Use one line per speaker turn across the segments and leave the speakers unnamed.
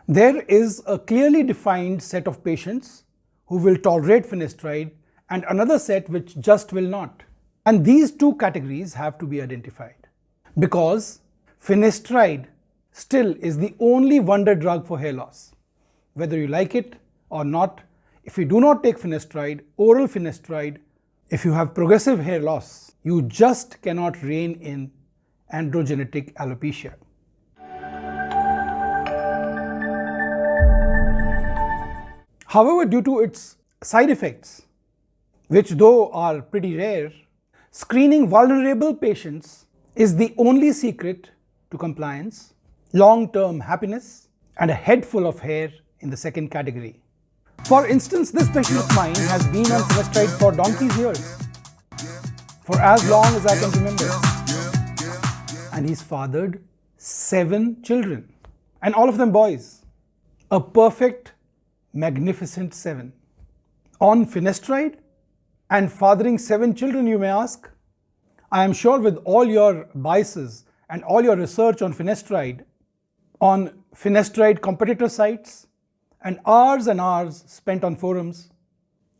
There is a clearly defined set of patients who will tolerate finasteride and another set which just will not. And these two categories have to be identified because finasteride still is the only wonder drug for hair loss. Whether you like it or not, if you do not take finasteride, oral finasteride, if you have progressive hair loss, you just cannot rein in androgenetic alopecia. However, due to its side effects, which though are pretty rare, screening vulnerable patients is the only secret to compliance, long-term happiness, and a head full of hair in the second category. For instance, this patient of mine has been on finasteride for donkey's years, for as long as I can remember. And he's fathered 7 children, and all of them boys. A perfect, magnificent 7. On finasteride and fathering 7 children, you may ask? I am sure with all your biases and all your research on finasteride competitor sites, and hours spent on forums,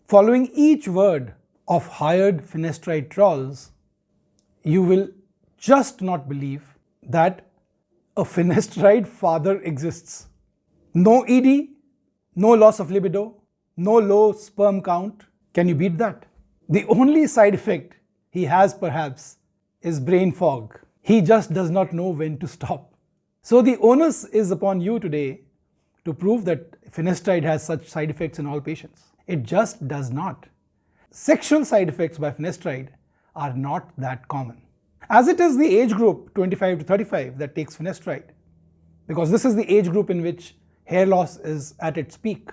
following each word of hired finasteride trolls, you will just not believe that a finasteride father exists. No ED, no loss of libido, no low sperm count. Can you beat that? The only side effect he has perhaps is brain fog. He just does not know when to stop. So the onus is upon you today to prove that finasteride has such side effects in all patients. It just does not. Sexual side effects by finasteride are not that common, as it is the age group 25 to 35 that takes finasteride, because this is the age group in which hair loss is at its peak,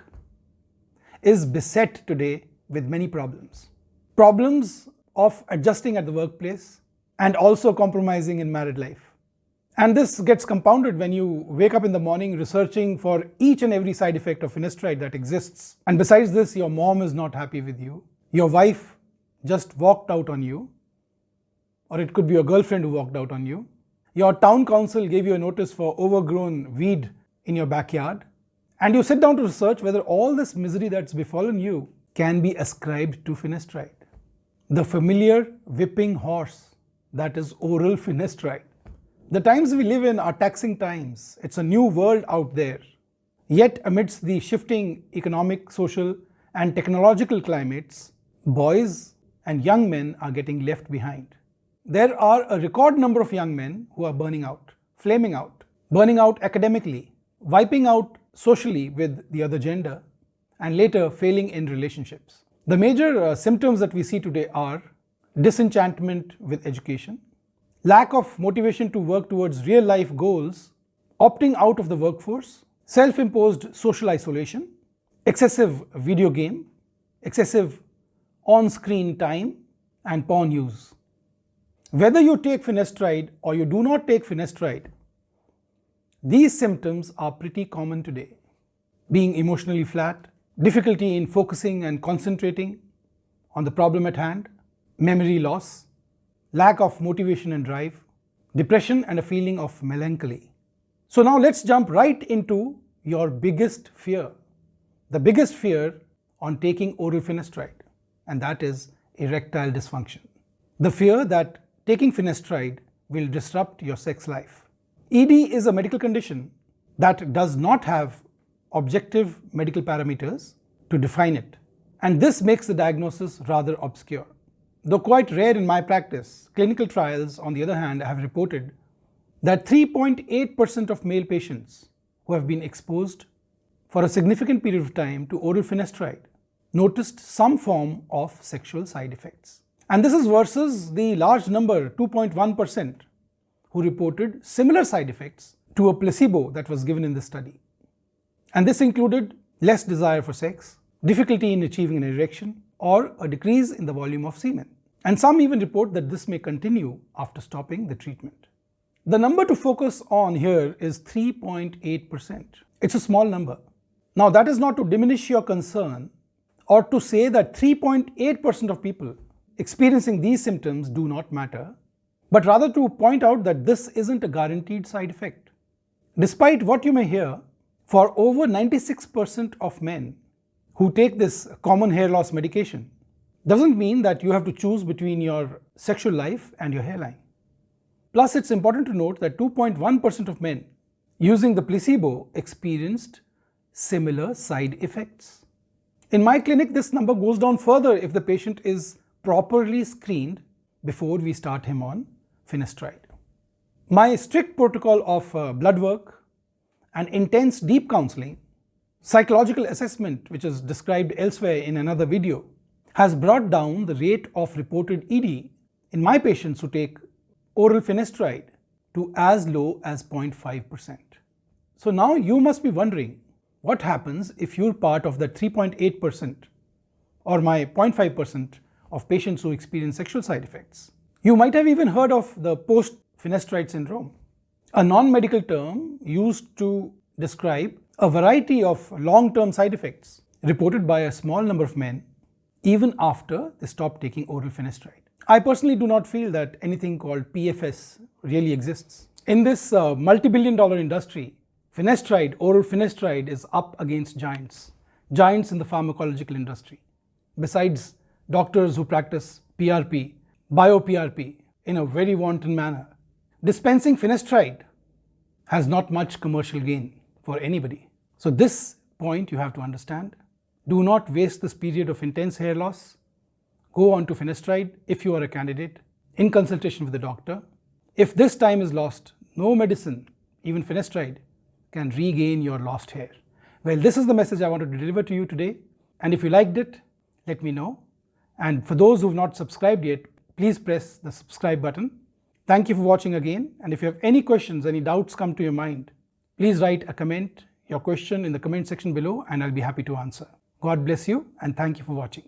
is beset today with many problems. Problems of adjusting at the workplace and also compromising in married life. And this gets compounded when you wake up in the morning researching for each and every side effect of finasteride that exists. And besides this, your mom is not happy with you. Your wife just walked out on you, or it could be your girlfriend who walked out on you. Your town council gave you a notice for overgrown weed in your backyard. And you sit down to research whether all this misery that's befallen you can be ascribed to finasteride. The familiar whipping horse that is oral finasteride. The times we live in are taxing times. It's a new world out there. Yet amidst the shifting economic, social, and technological climates, boys and young men are getting left behind. There are a record number of young men who are burning out, flaming out, burning out academically, wiping out socially with the other gender, and later failing in relationships. The major symptoms that we see today are disenchantment with education, lack of motivation to work towards real-life goals, opting out of the workforce, self-imposed social isolation, excessive video game, excessive on-screen time, and porn use. Whether you take finasteride or you do not take finasteride, these symptoms are pretty common today. Being emotionally flat, difficulty in focusing and concentrating on the problem at hand, memory loss, lack of motivation and drive, depression, and a feeling of melancholy. So now let's jump right into your biggest fear. The biggest fear on taking oral finasteride, and that is erectile dysfunction. The fear that taking finasteride will disrupt your sex life. ED is a medical condition that does not have objective medical parameters to define it, and this makes the diagnosis rather obscure. Though quite rare in my practice, clinical trials, on the other hand, have reported that 3.8% of male patients who have been exposed for a significant period of time to oral finasteride noticed some form of sexual side effects. And this is versus the large number, 2.1%, who reported similar side effects to a placebo that was given in this study. And this included less desire for sex, difficulty in achieving an erection, or a decrease in the volume of semen. And some even report that this may continue after stopping the treatment. The number to focus on here is 3.8%. It's a small number. Now, that is not to diminish your concern or to say that 3.8% of people experiencing these symptoms do not matter, but rather to point out that this isn't a guaranteed side effect. Despite what you may hear, For over 96% of men who take this common hair loss medication, doesn't mean that you have to choose between your sexual life and your hairline. Plus, it's important to note that 2.1% of men using the placebo experienced similar side effects. In my clinic, this number goes down further if the patient is properly screened before we start him on finasteride. My strict protocol of blood work and intense deep counseling, psychological assessment, which is described elsewhere in another video, has brought down the rate of reported ED in my patients who take oral finasteride to as low as 0.5%. So now you must be wondering, what happens if you're part of the 3.8% or my 0.5% of patients who experience sexual side effects? You might have even heard of the post-finasteride syndrome, a non-medical term used to describe a variety of long-term side effects reported by a small number of men even after they stop taking oral finasteride. I personally do not feel that anything called PFS really exists. In this multi-billion-dollar industry, finasteride, oral finasteride is up against giants in the pharmacological industry. Besides doctors who practice PRP, bio-PRP in a very wanton manner, dispensing finasteride has not much commercial gain for anybody. So this point you have to understand. Do not waste this period of intense hair loss. Go on to finasteride if you are a candidate in consultation with the doctor. If this time is lost, no medicine, even finasteride, can regain your lost hair. Well, this is the message I wanted to deliver to you today. And if you liked it, let me know. And for those who have not subscribed yet, please press the subscribe button. Thank you for watching again. And if you have any questions, any doubts come to your mind, please write a comment, your question in the comment section below, and I'll be happy to answer. God bless you, and thank you for watching.